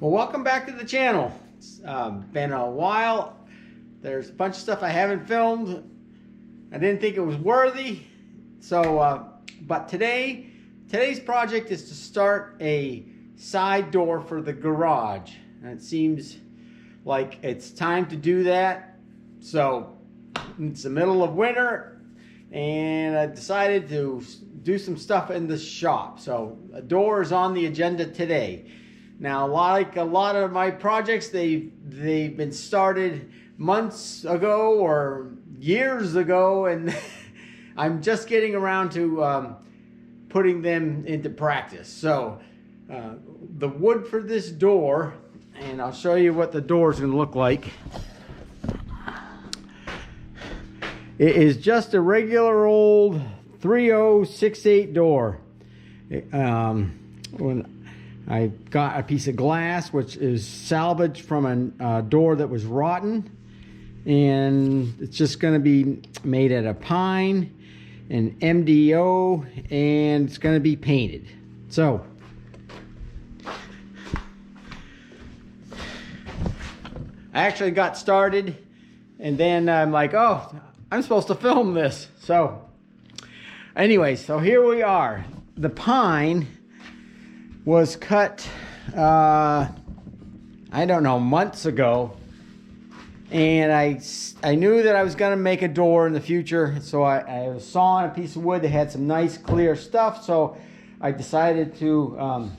Well, welcome back to the channel. It's been a while. There's a bunch of stuff I haven't filmed. I didn't think it was worthy. But today's project is to start a side door for the garage. And it seems like it's time to do that. So it's the middle of winter and I decided to do some stuff in the shop. So a door is on the agenda today. Now, like a lot of my projects, they've been started months ago or years ago, and I'm just getting around to putting them into practice. So the wood for this door, and I'll show you what the door is going to look like. It is just a regular old 3068 door. When I got a piece of glass which is salvaged from a door that was rotten, and it's just going to be made out of pine and MDO, and it's going to be painted. So I actually got started, and then I'm like, oh, I'm supposed to film this. So anyway, so here we are. The pine was cut, I don't know, months ago. And I knew that I was going to make a door in the future. So I was sawing a piece of wood that had some nice clear stuff. So I decided to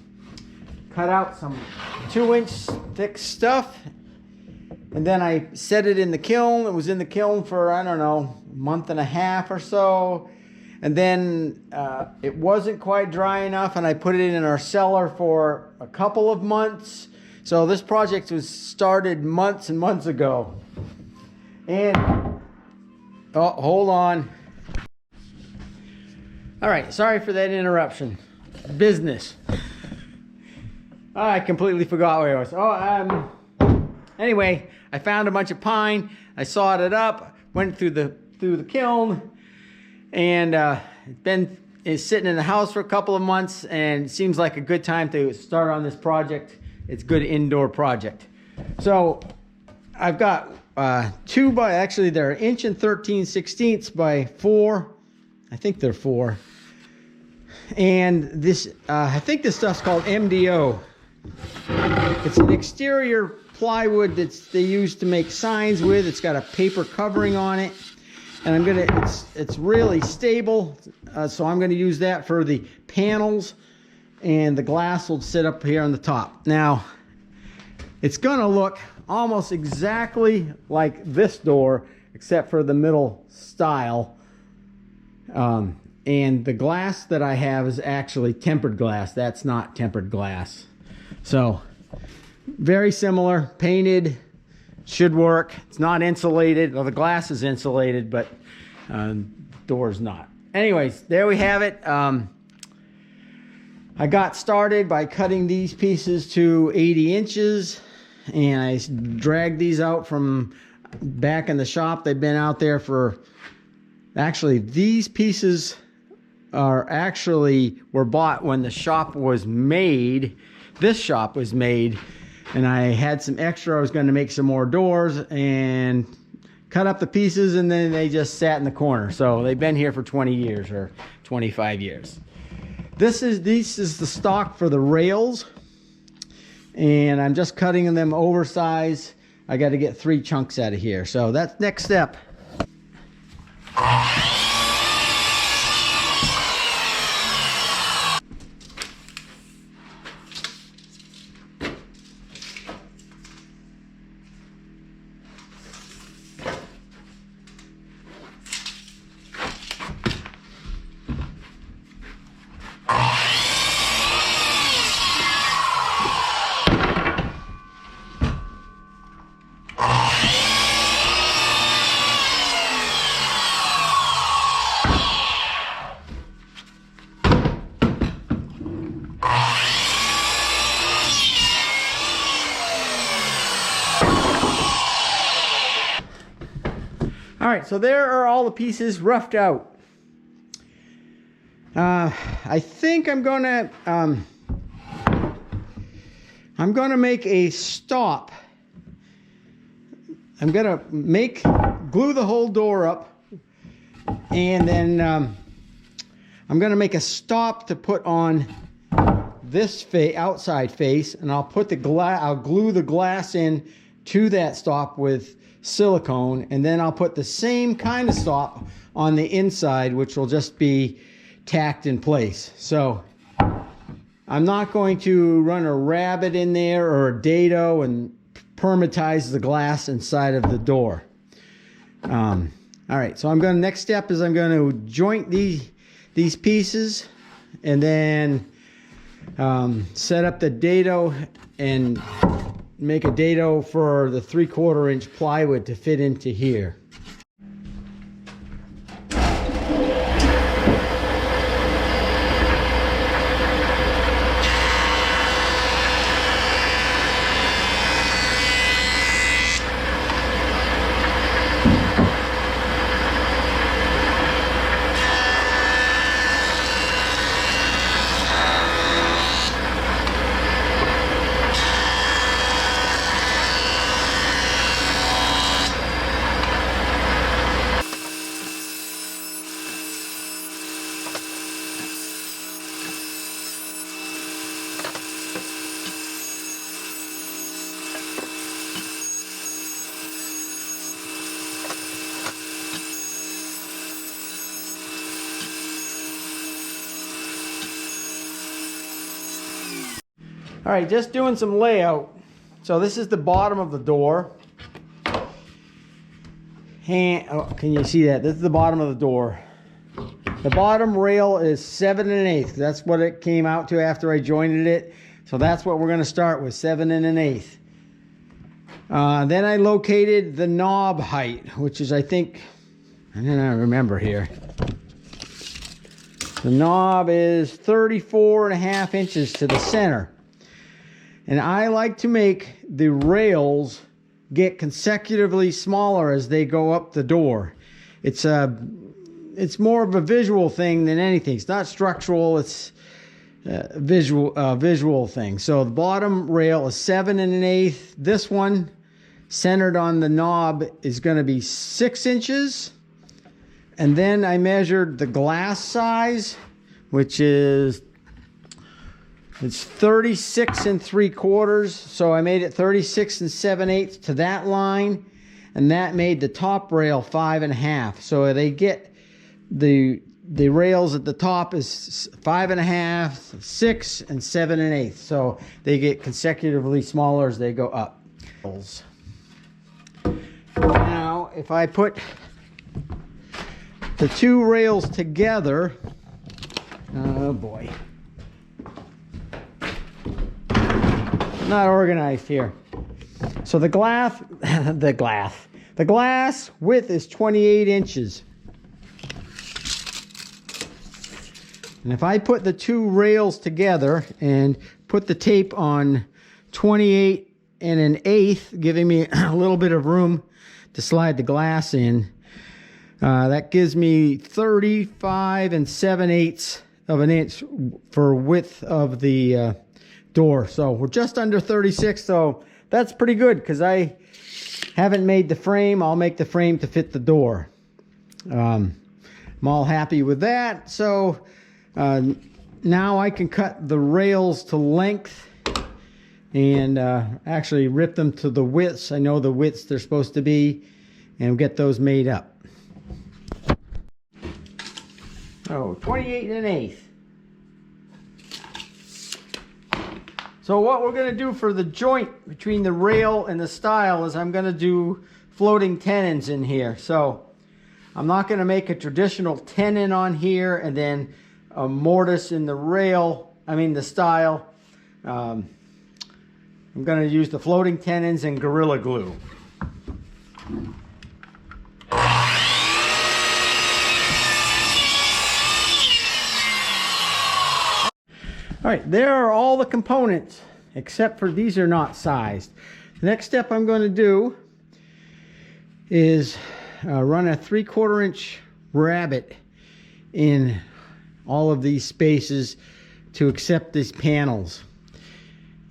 cut out some 2-inch thick stuff. And then I set it in the kiln. It was in the kiln for, I don't know, a month and a half or so. And then it wasn't quite dry enough, and I put it in our cellar for a couple of months. So this project was started months and months ago. And, oh, hold on. All right, sorry for that interruption. Business. I completely forgot where I was. Anyway, I found a bunch of pine. I sawed it up, went through the kiln. And it's sitting in the house for a couple of months, and it seems like a good time to start on this project. It's a good indoor project. So I've got actually they're 1 13/16 by 4. I think they're 4. And this, I think this stuff's called MDO. It's an exterior plywood they use to make signs with. It's got a paper covering on it. And it's really stable, so I'm gonna use that for the panels, and the glass will sit up here on the top. Now, it's gonna look almost exactly like this door, except for the middle style. And the glass that I have is actually tempered glass. That's not tempered glass. So, very similar, painted. Should work. It's not insulated. Well, the glass is insulated, but door's not. Anyways, there we have it. I got started by cutting these pieces to 80 inches, and I dragged these out from back in the shop. They've been out there for, actually, these pieces were bought when the shop was made. This shop was made. And I had some extra. I was going to make some more doors and cut up the pieces, and then they just sat in the corner. So they've been here for 20 years or 25 years. This is the stock for the rails, and I'm just cutting them oversized. I got to get 3 chunks out of here. So that's next step. All right, so there are all the pieces roughed out. I think I'm gonna I'm going to make a stop. I'm going to glue the whole door up, and then I'm going to make a stop to put on this outside face, and I'll put I'll glue the glass in to that stop with silicone, and then I'll put the same kind of stop on the inside, which will just be tacked in place. So I'm not going to run a rabbet in there or a dado and permatize the glass inside of the door. All right, so next step is I'm going to joint these pieces, and then set up the dado and make a dado for the 3/4 inch plywood to fit into here. All right, just doing some layout. So this is the bottom of the door. Can you see that? This is the bottom of the door. The bottom rail is 7 1/8. That's what it came out to after I jointed it. So that's what we're going to start with, 7 1/8. Then I located the knob height, which is, I don't remember here. The knob is 34.5 inches to the center. And I like to make the rails get consecutively smaller as they go up the door. It's more of a visual thing than anything. It's not structural, it's a visual thing. So the bottom rail is 7 1/8. This one, centered on the knob, is going to be 6 inches. And then I measured the glass size, which is, it's 36 3/4. So I made it 36 7/8 to that line, and that made the top rail 5 1/2. So they get the rails at the top is 5 1/2, 6, and 7 1/8. So they get consecutively smaller as they go up. Now, if I put the two rails together, oh boy. Not organized here. So the glass width is 28 inches. And if I put the two rails together and put the tape on 28 1/8, giving me a little bit of room to slide the glass in, that gives me 35 7/8 of an inch for width of the door. So we're just under 36, so that's pretty good because I haven't made the frame. I'll make the frame to fit the door. I'm all happy with that. So now I can cut the rails to length and actually rip them to the widths. I know the widths they're supposed to be, and get those made up. Oh, 28 1/8. So what we're going to do for the joint between the rail and the stile is I'm going to do floating tenons in here. So I'm not going to make a traditional tenon on here and then a mortise in the the stile. I'm going to use the floating tenons and Gorilla Glue. All right, there are all the components, except for these are not sized. The next step I'm going to do is run a 3/4 inch rabbet in all of these spaces to accept these panels.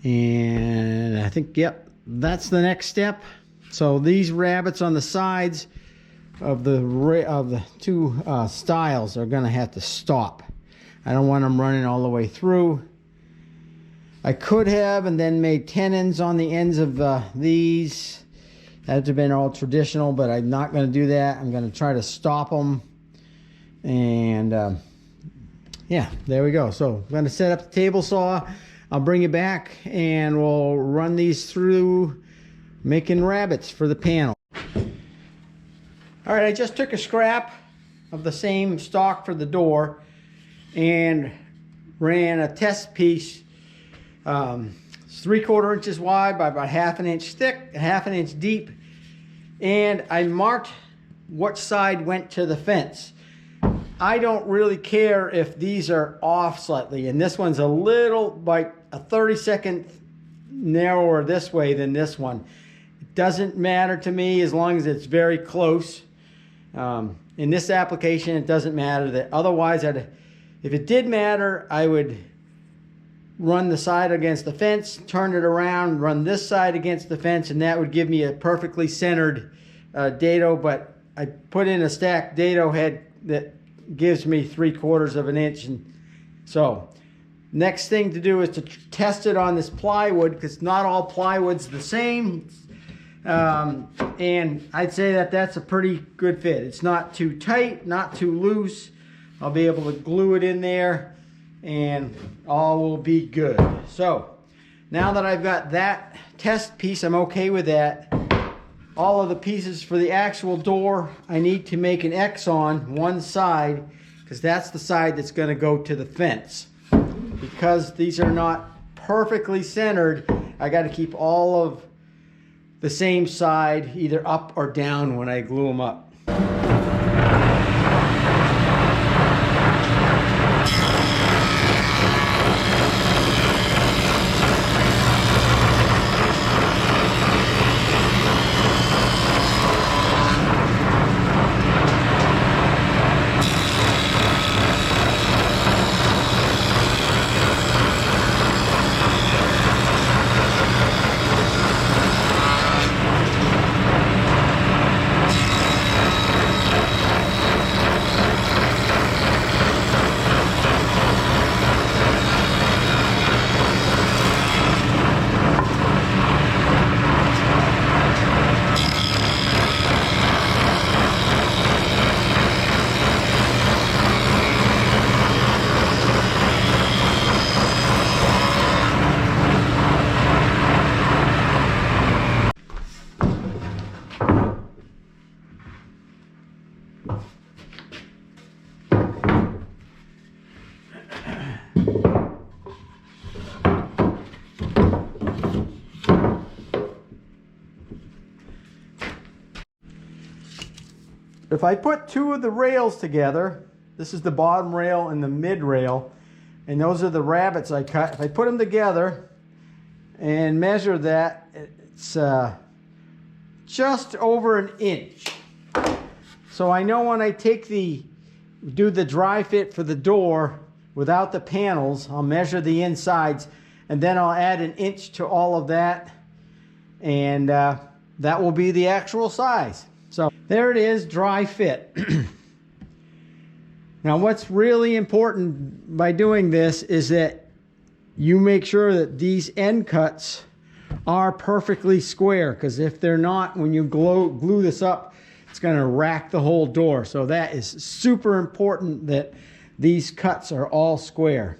And I think, yep, that's the next step. So these rabbets on the sides of the two stiles are going to have to stop. I don't want them running all the way through. I could have and then made tenons on the ends of these. That would have been all traditional, but I'm not going to do that. I'm going to try to stop them. And yeah, there we go. So I'm going to set up the table saw. I'll bring you back and we'll run these through making rabbets for the panel. All right, I just took a scrap of the same stock for the door and ran a test piece. It's 3/4 inches wide by about 1/2 inch thick, 1/2 inch deep, and I marked what side went to the fence. I don't really care if these are off slightly, and this one's a little, like a 32nd narrower this way than this one. It doesn't matter to me as long as it's very close. In this application, it doesn't matter. That otherwise, if it did matter, I would run the side against the fence, turn it around, run this side against the fence, and that would give me a perfectly centered dado. But I put in a stacked dado head that gives me 3/4 of an inch. And so next thing to do is to test it on this plywood, because not all plywood's the same. And I'd say that that's a pretty good fit. It's not too tight, not too loose. I'll be able to glue it in there and all will be good. So now that I've got that test piece, I'm okay with that. All of the pieces for the actual door, I need to make an X on one side, because that's the side that's going to go to the fence. Because these are not perfectly centered, I got to keep all of the same side either up or down when I glue them up. If I put two of the rails together, this is the bottom rail and the mid rail, and those are the rabbets I cut. If I put them together and measure that, it's just over an inch. So I know when I do the dry fit for the door without the panels, I'll measure the insides, and then I'll add an inch to all of that, and that will be the actual size. So there it is, dry fit. Now what's really important by doing this is that you make sure that these end cuts are perfectly square, because if they're not, when you glue this up, it's going to rack the whole door. So that is super important that these cuts are all square.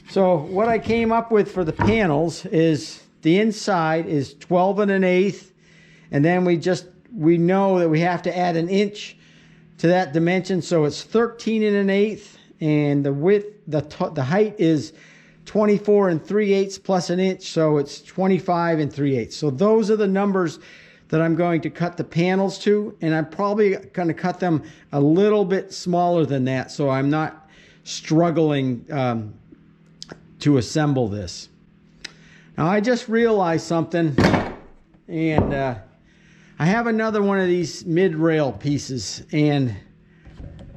So what I came up with for the panels is the inside is 12 1/8, and then we know that we have to add an inch to that dimension, so it's 13 1/8, and the width, the height is 24 3/8 plus an inch, so it's 25 3/8. So those are the numbers that I'm going to cut the panels to, and I'm probably going to cut them a little bit smaller than that, so I'm not struggling to assemble this. Now I just realized something, and I have another one of these mid-rail pieces, and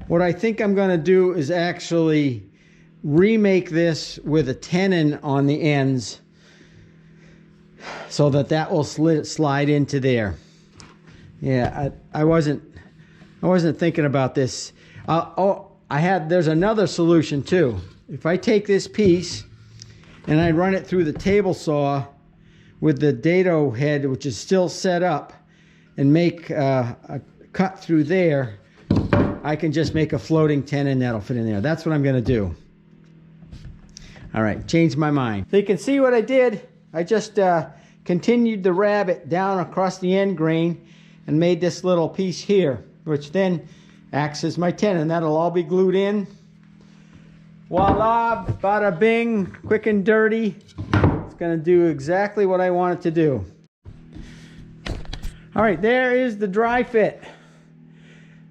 what I think I'm going to do is actually remake this with a tenon on the ends, so that will slide into there. Yeah, I wasn't thinking about this. There's another solution too. If I take this piece and I run it through the table saw with the dado head, which is still set up, and make a cut through there, I can just make a floating tenon that'll fit in there. That's what I'm gonna do. All right, changed my mind. So you can see what I did. I just continued the rabbet down across the end grain and made this little piece here, which then acts as my tenon. That'll all be glued in. Voila, bada bing, quick and dirty. It's gonna do exactly what I want it to do. All right, there is the dry fit.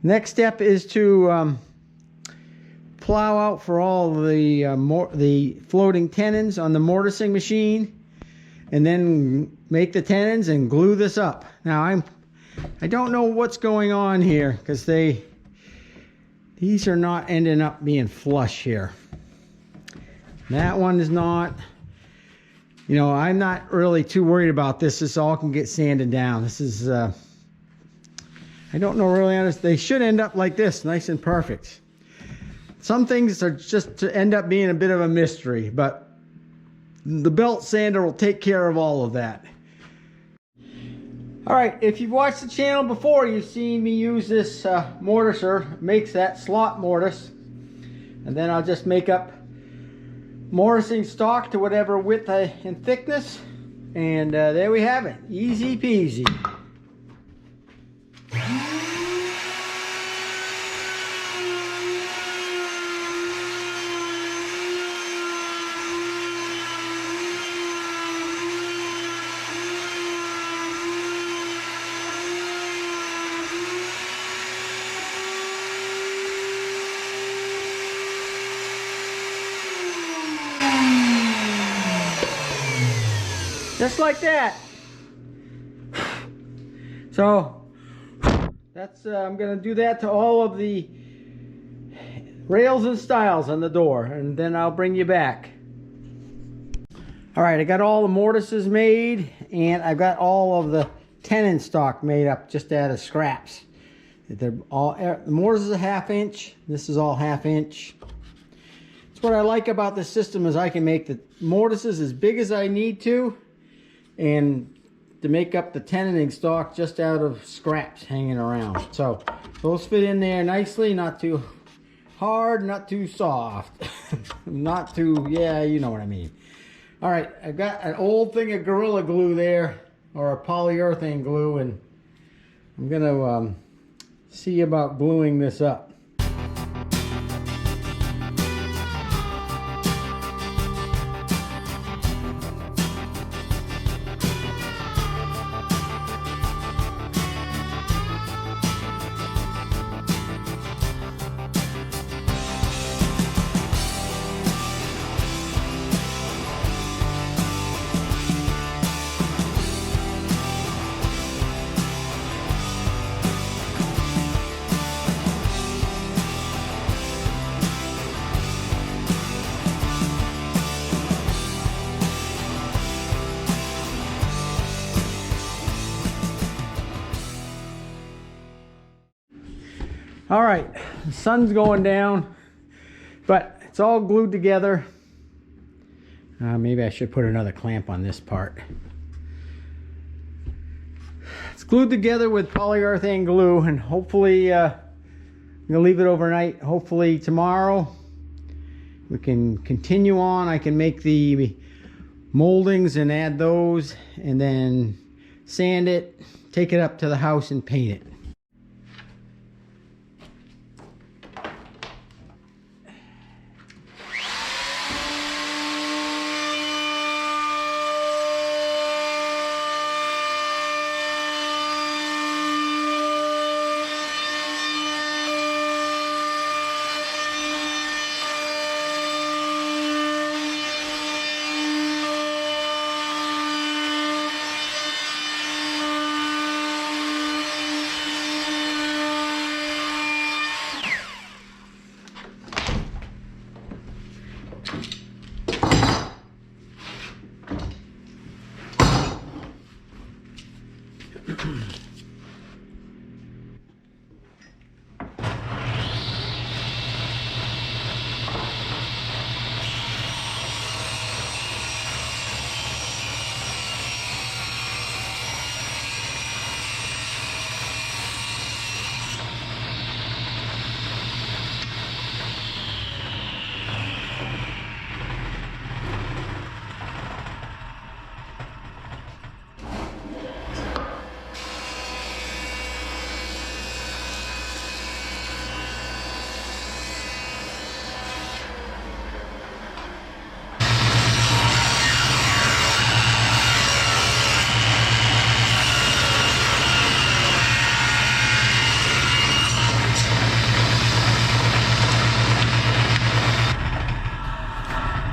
Next step is to plow out for all the floating tenons on the mortising machine, and then make the tenons and glue this up. Now I don't know what's going on here, because these are not ending up being flush here. That one is not. You know, I'm not really too worried about this. This all can get sanded down. This is, I don't know really honest. They should end up like this, nice and perfect. Some things are just to end up being a bit of a mystery, but the belt sander will take care of all of that. All right, if you've watched the channel before, you've seen me use this mortiser, makes that slot mortise, and then I'll just make up mortising stock to whatever width and thickness, and there we have it, easy peasy. Just like that. So that's I'm gonna do that to all of the rails and stiles on the door, and then I'll bring you back. All right, I got all the mortises made, and I've got all of the tenon stock made up just out of scraps. They're all, the mortise is a 1/2 inch. This is all 1/2 inch. That's what I like about this system, is I can make the mortises as big as I need to, and to make up the tenoning stock just out of scraps hanging around. So those fit in there nicely, not too hard, not too soft, not too, yeah, you know what I mean. All right, I've got an old thing of Gorilla Glue there, or a polyurethane glue, and I'm gonna see about gluing this up. All right, the sun's going down, but it's all glued together. Maybe I should put another clamp on this part. It's glued together with polyurethane glue, and hopefully I'm gonna leave it overnight. Hopefully tomorrow we can continue on. I can make the moldings and add those, and then sand it, take it up to the house and paint it.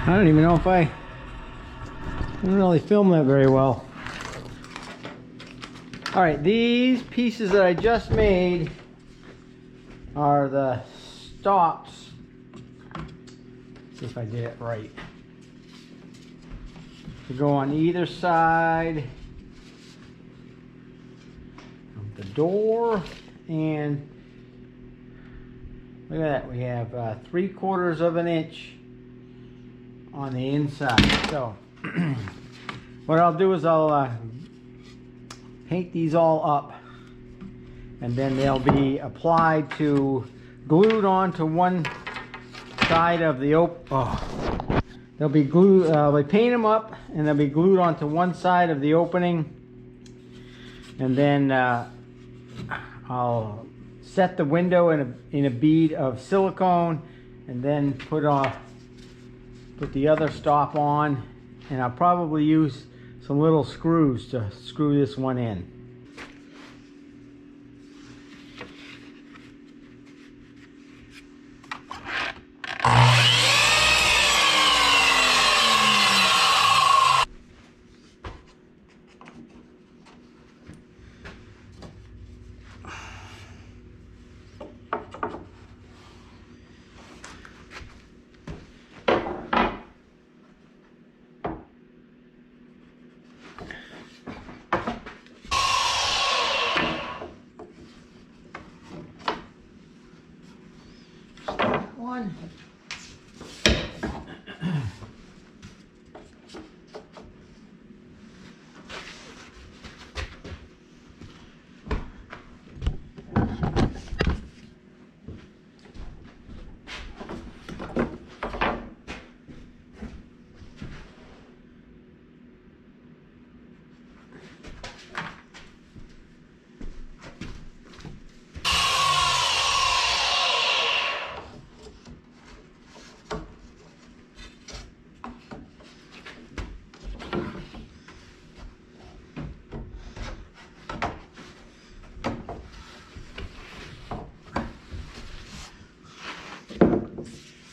I don't even know if I didn't really film that very well. All right, these pieces that I just made are the stops. See if I did it right. To go on either side of the door, and look at that. We have 3/4 of an inch on the inside. So what I'll do is I'll paint these all up, and then they'll be applied to, glued onto one side of the they'll be glued, we paint them up and they'll be glued onto one side of the opening, and then I'll set the window in a bead of silicone, and then put the other stop on, and I'll probably use some little screws to screw this one in. One.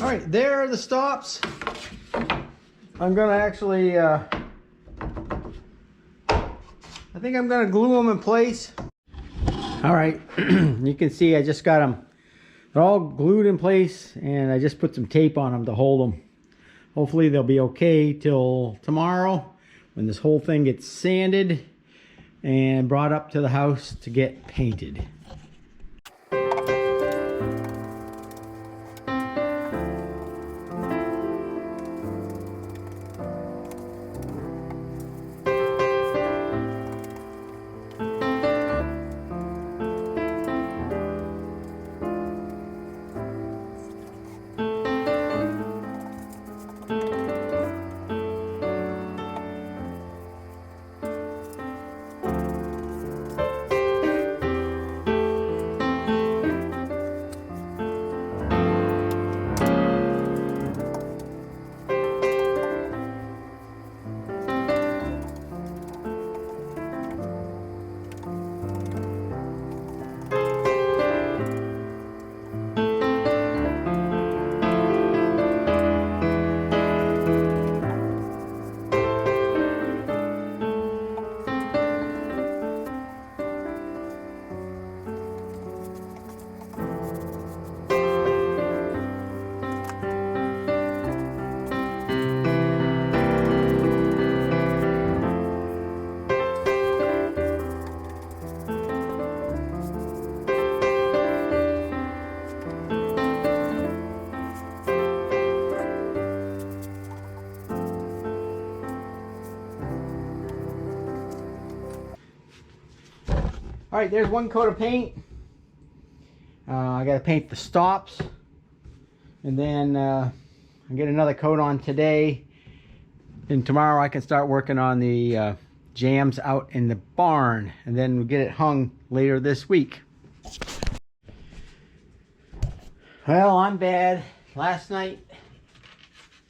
All right, there are the stops. I'm gonna actually, I think I'm gonna glue them in place. All right, you can see I just got them, they're all glued in place, and I just put some tape on them to hold them. Hopefully they'll be okay till tomorrow, when this whole thing gets sanded and brought up to the house to get painted. All right, there's one coat of paint. I got to paint the stops, and then I'll get another coat on today, and tomorrow I can start working on the jams out in the barn, and then we'll get it hung later this week. Well, I'm bad. Last night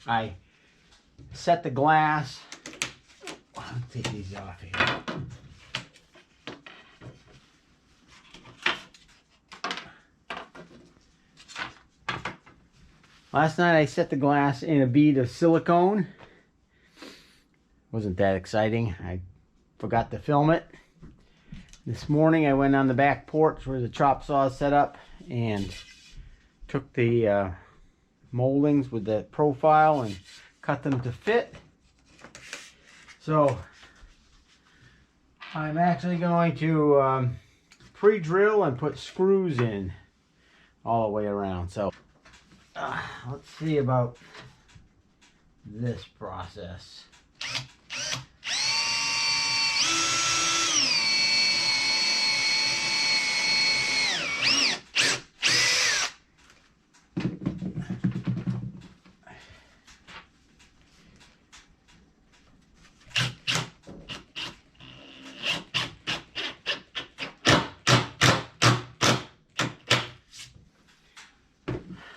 I set the glass. I'll take these off here. Last night I set the glass in a bead of silicone. Wasn't that exciting. I forgot to film it. This morning I went on the back porch where the chop saw is set up and took the moldings with the profile and cut them to fit. So I'm actually going to pre-drill and put screws in all the way around. So let's see about this process.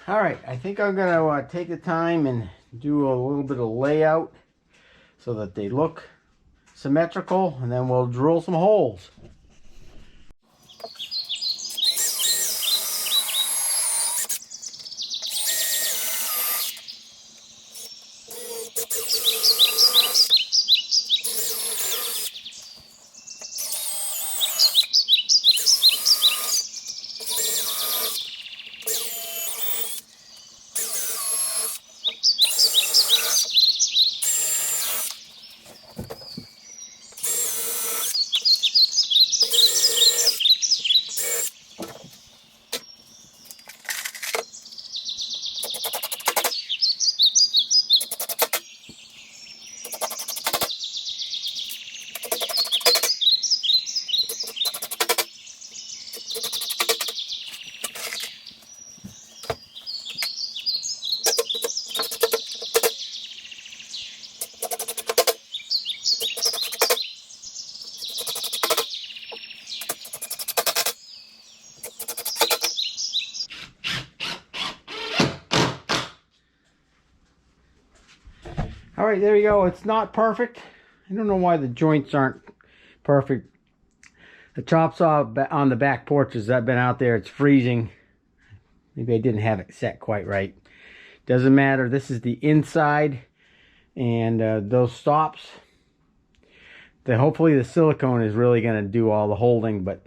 All right, I think I'm gonna take the time and do a little bit of layout so that they look symmetrical, and then we'll drill some holes. All right, there you go. It's not perfect. I don't know why the joints aren't perfect. The chop saw on the back porch has been out there. It's freezing. Maybe I didn't have it set quite right. Doesn't matter. This is the inside, and those stops. Hopefully the silicone is really going to do all the holding, but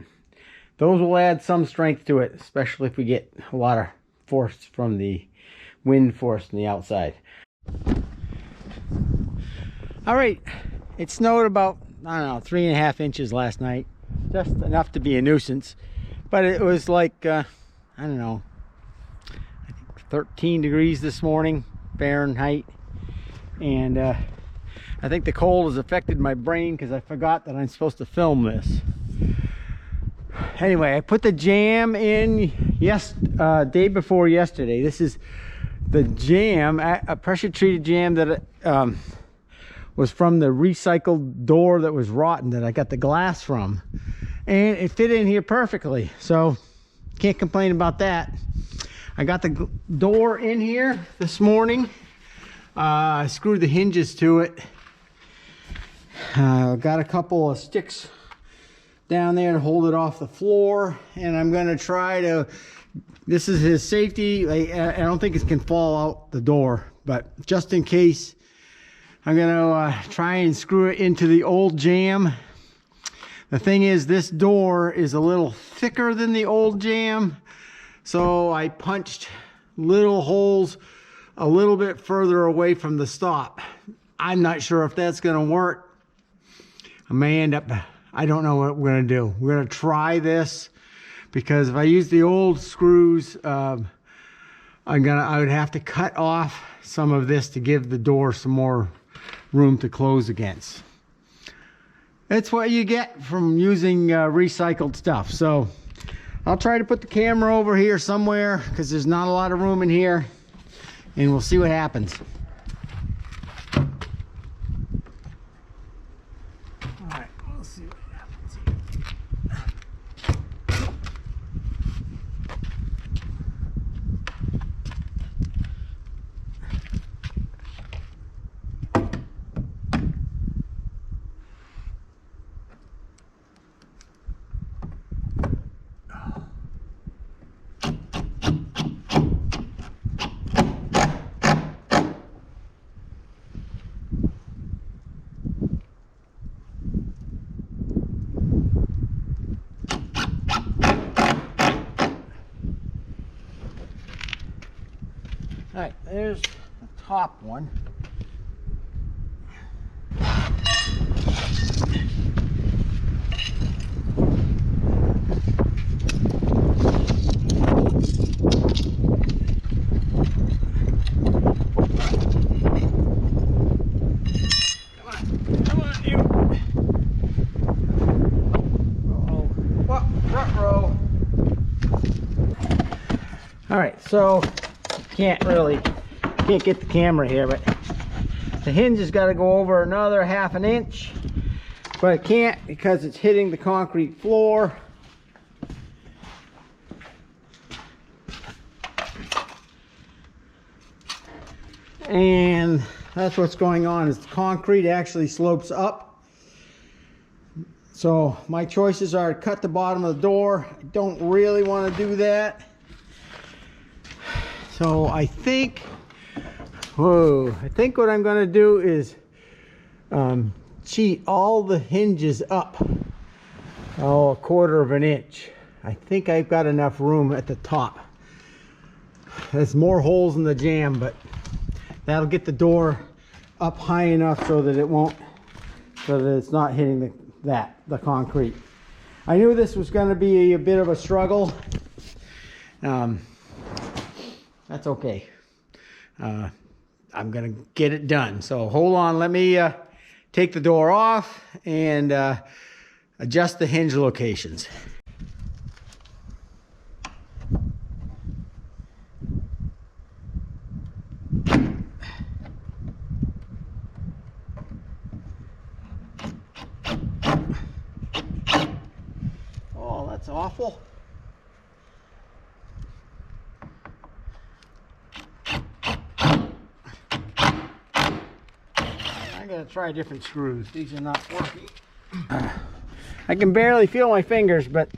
those will add some strength to it, especially if we get a lot of force from the wind force on the outside. All right, it snowed about, I don't know, 3.5 inches last night. Just enough to be a nuisance. But it was like, I don't know, I think 13 degrees this morning, Fahrenheit. And I think the cold has affected my brain because I forgot that I'm supposed to film this. Anyway, I put the jam in day before yesterday. This is the jam, a pressure treated jam that was from the recycled door that was rotten that I got the glass from, and it fit in here perfectly, so can't complain about that. I got the door in here this morning. I screwed the hinges to it. Got a couple of sticks down there to hold it off the floor, and I'm going to try to, this is his safety. I don't think it can fall out the door, but just in case, I'm going to try and screw it into the old jam. The thing is, this door is a little thicker than the old jam, so I punched little holes a little bit further away from the stop. I'm not sure if that's going to work. I may end up, I don't know what we're going to do. We're going to try this, because if I use the old screws, I would have to cut off some of this to give the door some more room to close against. It's what you get from using recycled stuff. So I'll try to put the camera over here somewhere because there's not a lot of room in here, and we'll see what happens. All right, we'll see what happens here. All right, there's the top one. Come on, you. Uh-oh. What? Front row. All right, so can't get the camera here, but the hinge has got to go over another ½ an inch, but it can't because it's hitting the concrete floor. And that's what's going on, is the concrete actually slopes up. So my choices are to cut the bottom of the door. I don't really want to do that. So I think what I'm going to do is cheat all the hinges up a quarter of an inch. I think I've got enough room at the top. There's more holes in the jamb, but that'll get the door up high enough so that it's not hitting the concrete. I knew this was going to be a bit of a struggle. That's okay. I'm gonna get it done. So hold on, let me take the door off and adjust the hinge locations. Oh, that's awful. I gotta try different screws. These are not working. I can barely feel my fingers, but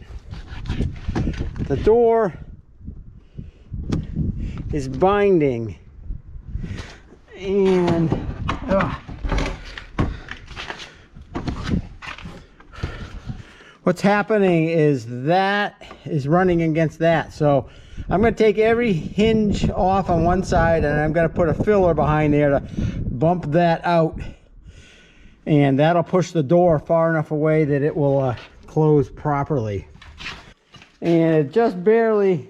the door is binding. And what's happening is that is running against that. So I'm going to take every hinge off on one side, and I'm going to put a filler behind there to bump that out, and that'll push the door far enough away that it will close properly. And it just barely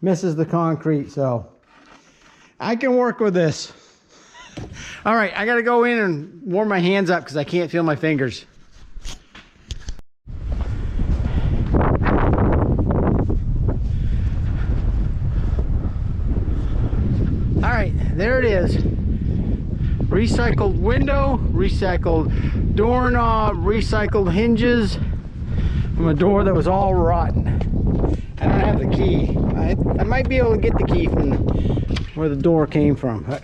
misses the concrete, so I can work with this. All right, I got to go in and warm my hands up because I can't feel my fingers. All right, there it is. Recycled window, recycled doorknob, recycled hinges from a door that was all rotten. I don't have the key. I might be able to get the key from where the door came from. But,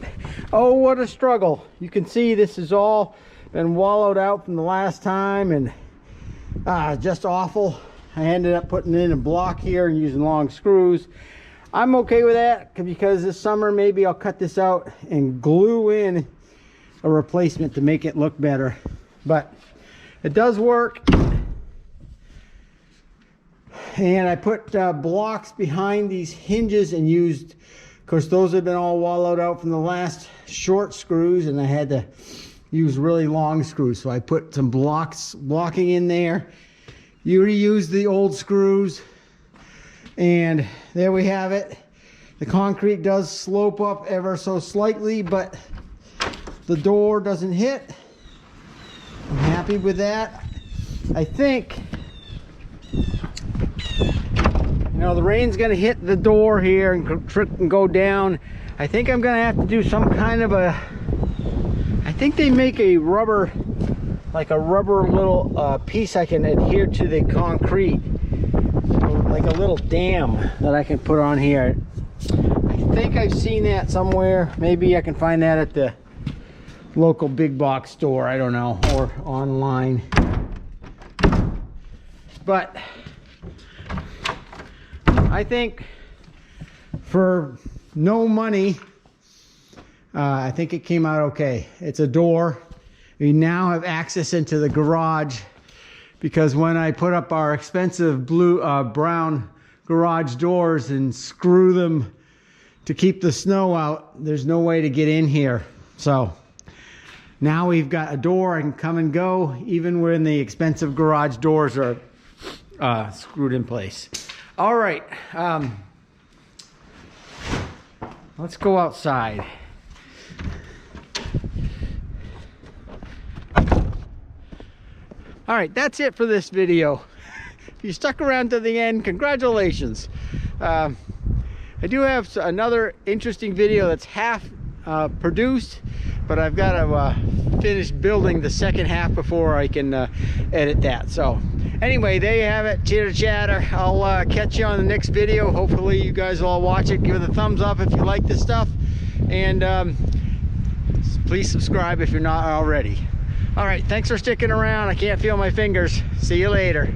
oh, what a struggle. You can see this has all been wallowed out from the last time, and just awful. I ended up putting in a block here and using long screws. I'm okay with that because this summer maybe I'll cut this out and glue in a replacement to make it look better. But it does work. And I put blocks behind these hinges and used, of course, those have been all wallowed out from the last short screws, and I had to use really long screws. So I put some blocking in there. You reuse the old screws, and there we have it. The concrete does slope up ever so slightly, but the door doesn't hit. I'm happy with that. I think, you know, the rain's gonna hit the door here and go down. I think I'm gonna have to do some kind of a, I think they make a rubber, like a rubber little piece I can adhere to the concrete. So like a little dam that I can put on here. I think I've seen that somewhere. Maybe I can find that at the local big box store, I don't know, or online. But I think for no money, I think it came out okay. It's a door. We now have access into the garage, because when I put up our expensive brown garage doors and screw them to keep the snow out, there's no way to get in here. So now we've got a door I can come and go, even when the expensive garage doors are screwed in place. All right, let's go outside. All right, that's it for this video. If you stuck around to the end, congratulations. I do have another interesting video that's half produced, but I've got to finish building the second half before I can edit that. So anyway, there you have it, chitter chatter. I'll catch you on the next video. Hopefully you guys will all watch it. Give it a thumbs up if you like this stuff, and please subscribe if you're not already. All right, thanks for sticking around. I can't feel my fingers. See you later.